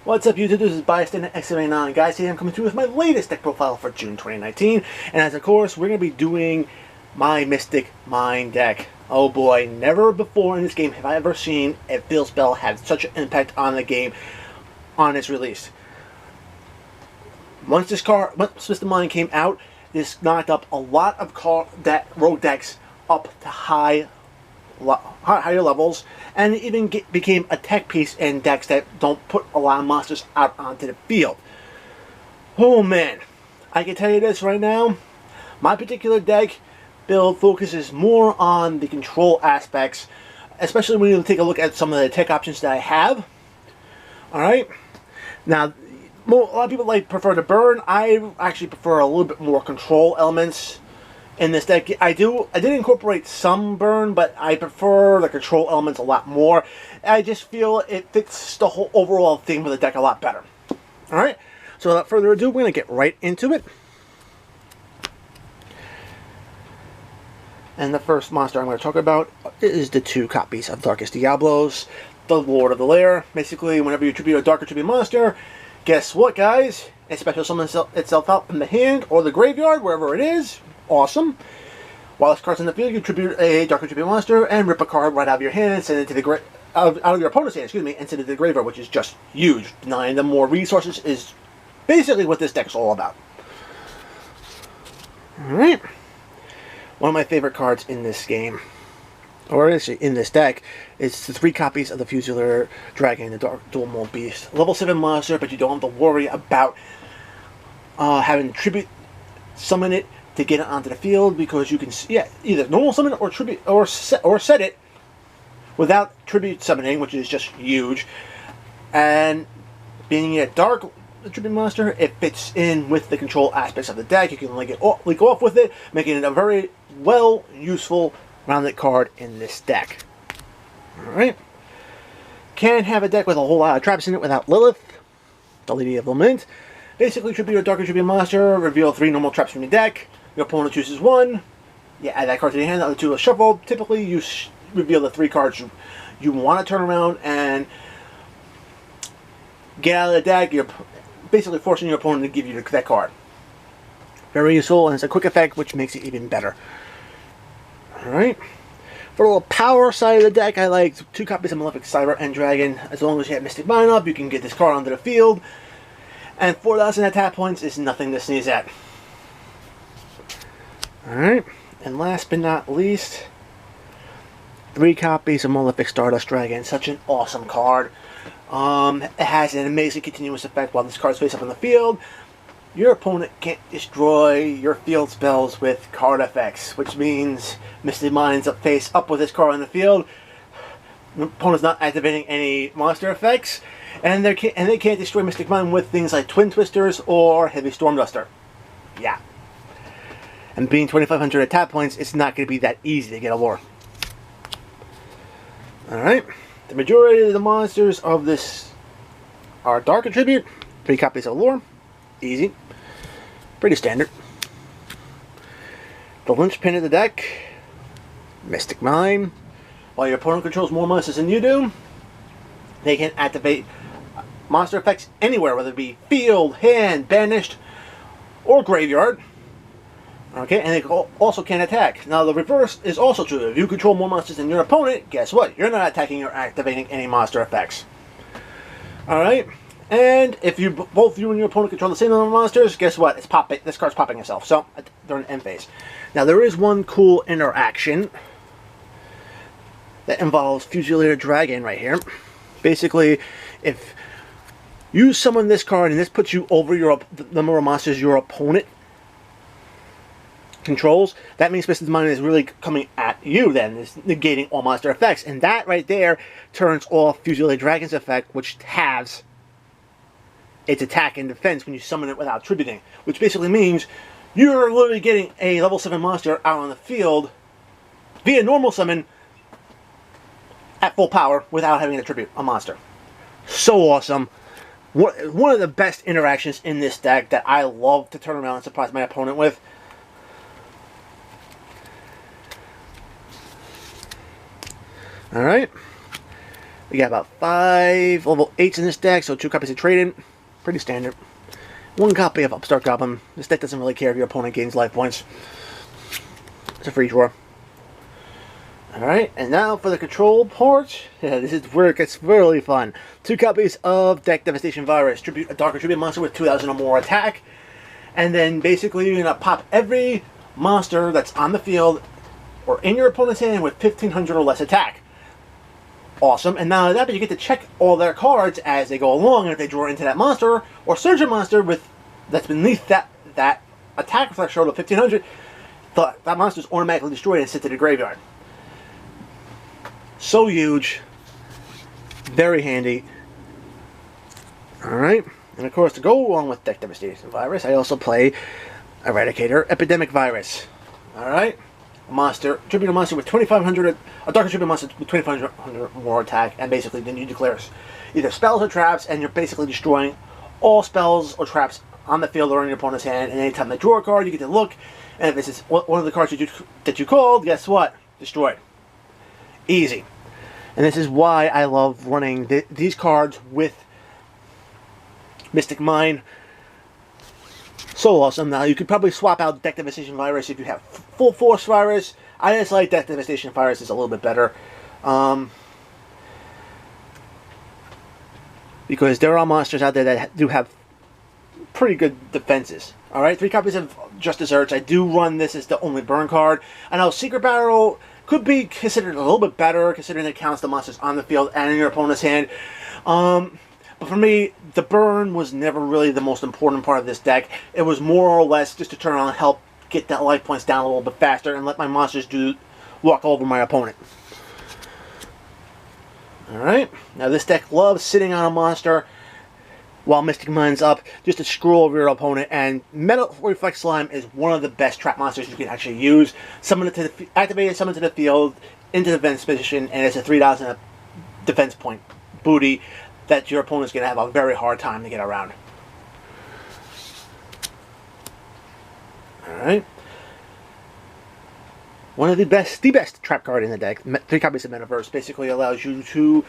What's up YouTube, this is Bystander X79. Guys, today I'm coming through with my latest deck profile for June 2019. And as of course, we're going to be doing my Mystic Mine deck. Oh boy, never before in this game have I ever seen a field spell have such an impact on the game on its release. Once Mystic Mine came out, this knocked up a lot of rogue decks up to higher levels, and it even became a tech piece in decks that don't put a lot of monsters out onto the field. Oh man, I can tell you this right now, my particular deck build focuses more on the control aspects, especially when you take a look at some of the tech options that I have. Alright, now a lot of people prefer to burn. I actually prefer a little bit more control elements in this deck. I did incorporate some burn, but I prefer the control elements a lot more. I just feel it fits the whole overall theme of the deck a lot better. Alright, so without further ado, we're going to get right into it. And the first monster I'm going to talk about is the 2 copies of Darkest Diablos, the Lord of the Lair. Basically, whenever you tribute a Dark or Tribute monster, guess what, guys? It special summons itself out from the hand or the graveyard, wherever it is. Awesome. While this card's in the field, you tribute a Dark or Tribute monster and rip a card right out of your hand and send it to the out of your opponent's hand, excuse me, and send it to the graveyard, which is just huge. Denying them more resources is basically what this deck's all about. Alright. One of my favorite cards in this game, or actually in this deck, is the 3 copies of the Fusilier Dragon, the Dark Dual Mold Beast. Level 7 monster, but you don't have to worry about having to tribute summon it to get it onto the field, because you can either normal summon it or tribute or set it without tribute summoning, which is just huge. And being a dark tribute monster, it fits in with the control aspects of the deck. You can link off with it, making it a very useful rounded card in this deck. Alright. Can't have a deck with a whole lot of traps in it without Lilith, the Lady of Lament. Basically, tribute a Dark or Tribute monster, reveal 3 normal traps from your deck. Your opponent chooses 1. You add that card to your hand, the other 2 are shuffled. Typically, you reveal the 3 cards you want to turn around and get out of the deck. You're basically forcing your opponent to give you that card. Very useful, and it's a quick effect, which makes it even better. Alright. For a little power side of the deck, I like 2 copies of Malefic Cyber End Dragon. As long as you have Mystic Mine up, you can get this card onto the field. And 4,000 attack points is nothing to sneeze at. Alright. And last but not least, 3 copies of Malefic Stardust Dragon. Such an awesome card. It has an amazing continuous effect while this card's face up on the field. Your opponent can't destroy your field spells with card effects, which means Mystic Mine's up face up with this card on the field. The opponent's not activating any monster effects, and they can't destroy Mystic Mine with things like Twin Twisters or Heavy Storm Duster. Yeah. And being 2,500 attack points, it's not going to be that easy to get a lore. Alright. The majority of the monsters of this are Dark Attribute. 3 copies of lore. Easy. Pretty standard. The linchpin of the deck, Mystic Mine. While your opponent controls more monsters than you do, they can activate monster effects anywhere, whether it be field, hand, banished, or graveyard. Okay, and they also can attack. Now the reverse is also true. If you control more monsters than your opponent, guess what? You're not attacking or activating any monster effects. Alright? And if both you and your opponent control the same number of monsters, guess what? This card's popping itself. So during the end phase. Now there is one cool interaction that involves Fusilier Dragon right here. Basically, if you summon this card and this puts you over the number of monsters your opponent controls, that means Mystic Mine is really coming at you then. It's negating all monster effects. And that right there turns off Fusilier Dragon's effect, which halves its attack and defense when you summon it without tributing. Which basically means you're literally getting a level 7 monster out on the field via normal summon at full power without having to tribute a monster. So awesome. One of the best interactions in this deck that I love to turn around and surprise my opponent with. Alright. We got about 5 level 8s in this deck, so 2 copies of Trading. Pretty standard. 1 copy of Upstart Goblin. This deck doesn't really care if your opponent gains life points. It's a free draw. Alright, and now for the control part. Yeah, this is where it gets really fun. 2 copies of Deck Devastation Virus. Tribute a Dark Tribute monster with 2,000 or more attack. And then basically you're going to pop every monster that's on the field or in your opponent's hand with 1,500 or less attack. Awesome. And not only that, but you get to check all their cards as they go along, and if they draw into that monster or surge a monster with that's beneath that attack threshold of 1,500, that monster is automatically destroyed and sent to the graveyard. So huge. Very handy. Alright. And of course, to go along with Deck Devastation Virus, I also play Eradicator Epidemic Virus. Alright. Tribute a monster with 2,500, a Dark Tribute monster with 2,500 more attack, and basically then you declare either spells or traps, and you're basically destroying all spells or traps on the field or in your opponent's hand, and anytime they draw a card, you get to look, and if this is one of the cards that you called, guess what? Destroyed. Easy. And this is why I love running these cards with Mystic Mine. So awesome. Now, you could probably swap out Deck Devastation Virus if you have Full Force Virus. I just like Deck Devastation Virus. It's a little bit better. Because there are monsters out there that do have pretty good defenses. Alright, 3 copies of Justice Urge. I do run this as the only burn card. I know Secret Barrel could be considered a little bit better, considering it counts the monsters on the field and in your opponent's hand. But for me, the burn was never really the most important part of this deck. It was more or less just to turn on and help get that life points down a little bit faster and let my monsters walk over my opponent. Alright, now this deck loves sitting on a monster while Mystic Mine's up, just to screw over your opponent, and Metal Reflex Slime is one of the best trap monsters you can actually use. Summon it to activate it, summon to the field, into the defense position, and it's a 3,000 defense point booty that your opponent's going to have a very hard time to get around. Alright. One of the best trap card in the deck, 3 copies of Metaverse, basically allows you to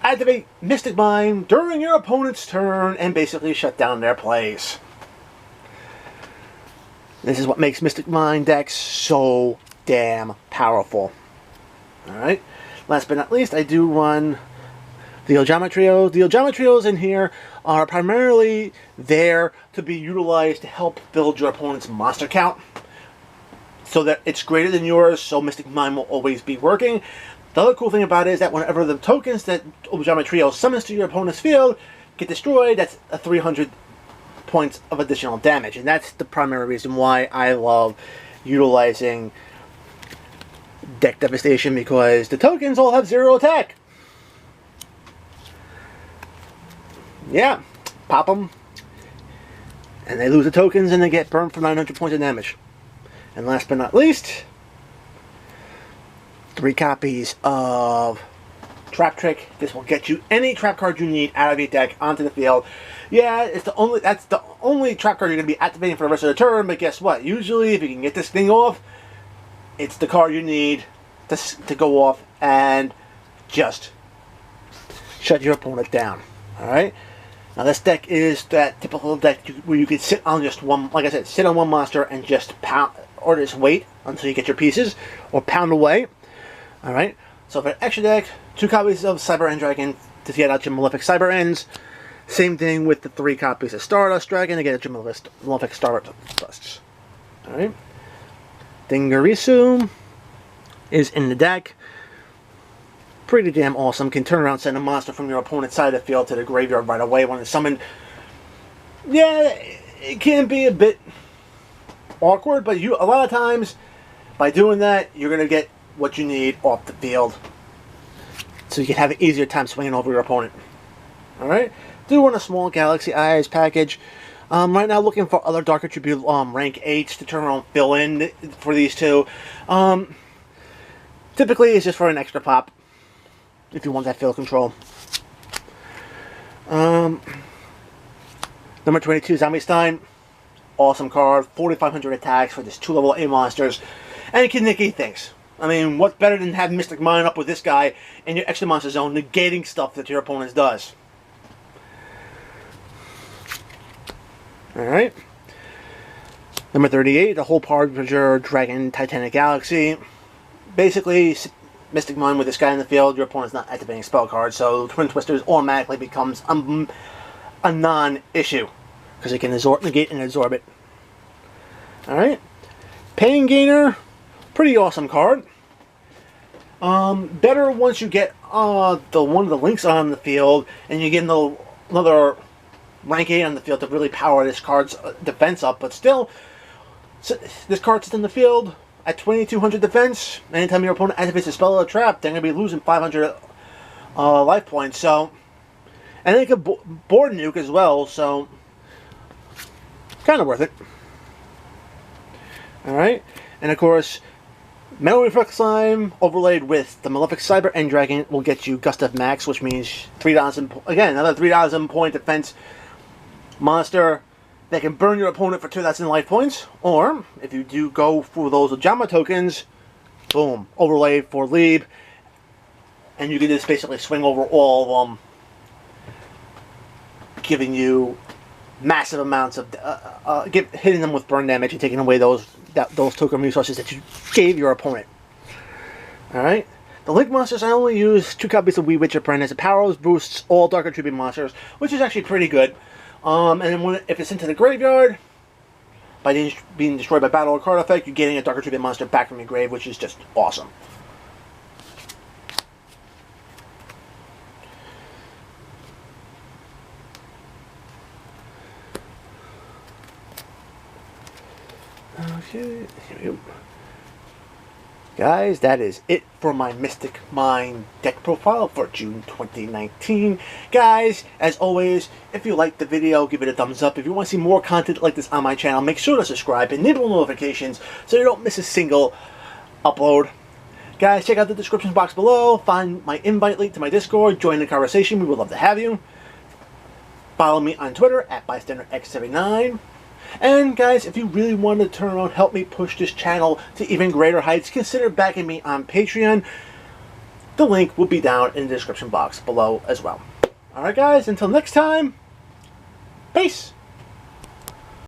activate Mystic Mine during your opponent's turn and basically shut down their plays. This is what makes Mystic Mine decks so damn powerful. Alright. Last but not least, I do run the Geometrios. The Geometrios in here are primarily there to be utilized to help build your opponent's monster count, so that it's greater than yours, so Mystic Mine will always be working. The other cool thing about it is that whenever the tokens that Geometrio summons to your opponent's field get destroyed, that's a 300 points of additional damage. And that's the primary reason why I love utilizing Deck Devastation, because the tokens all have 0 attack. Yeah, pop them, and they lose the tokens, and they get burned for 900 points of damage. And last but not least, 3 copies of Trap Trick. This will get you any trap card you need out of your deck onto the field. Yeah, that's the only trap card you're going to be activating for the rest of the turn, but guess what? Usually, if you can get this thing off, it's the card you need to go off and just shut your opponent down. Alright? Now this deck is that typical deck where you can sit on just one, like I said, sit on one monster and just pound, or just wait until you get your pieces, or pound away. Alright? So for an extra deck, 2 copies of Cyber End Dragon to get out your Malefic Cyber Ends. Same thing with the 3 copies of Stardust Dragon to get out your Malefic Stardusts. Alright? Dingarisu is in the deck. Pretty damn awesome. Can turn around, send a monster from your opponent's side of the field to the graveyard right away when it's summoned. Yeah, it can be a bit awkward, but a lot of times by doing that, you're going to get what you need off the field, so you can have an easier time swinging over your opponent. Alright? Do run a small Galaxy Eyes package. Right now looking for other Dark Tribute rank 8s to turn around fill in for these 2. Typically it's just for an extra pop, if you want that field control. Number 22, Zombie Stein. Awesome card. 4,500 attacks for just 2 level A monsters. And it can nicky things. I mean, what's better than having Mystic Mine up with this guy in your extra monster zone, negating stuff that your opponent does? Alright. Number 38, the Whole Harbinger Dragon Titanic Galaxy. Basically, Mystic Mine with this guy in the field, your opponent's not activating spell cards, so Twin Twisters automatically becomes a non-issue. Because it can negate and absorb it. Alright. Pain Gainer, pretty awesome card. Better once you get one of the links on the field, and you get another rank 8 on the field to really power this card's defense up. But still, this card sits in the field at 2200 defense. Anytime your opponent activates a spell or a trap, they're going to be losing 500 life points. So, and they could board nuke as well, so kind of worth it. Alright, and of course, Metal Reflex Slime overlaid with the Malefic Cyber End Dragon will get you Gustav Max, which means 3,000, again, another 3,000 point defense monster that can burn your opponent for 2,000 life points. Or, if you do go for those Ojama tokens, boom, overlay for Lieb, and you can just basically swing over all of them, giving you massive amounts of hitting them with burn damage and taking away those token resources that you gave your opponent. Alright. The Link monsters, I only use 2 copies of Wee Witch Apprentice. It powers boosts all Dark Attribute monsters, which is actually pretty good. And then if it's into the graveyard, by being destroyed by battle or card effect, you're getting a Dark Attribute monster back from your grave, which is just awesome. Okay, here we go. Guys, that is it for my Mystic Mine deck profile for June 2019. Guys, as always, if you liked the video, give it a thumbs up. If you want to see more content like this on my channel, make sure to subscribe and enable notifications so you don't miss a single upload. Guys, check out the description box below. Find my invite link to my Discord. Join the conversation. We would love to have you. Follow me on Twitter at BystanderX79. And guys, if you really want to turn around, help me push this channel to even greater heights, consider backing me on Patreon. The link will be down in the description box below as well. Alright guys, until next time, peace!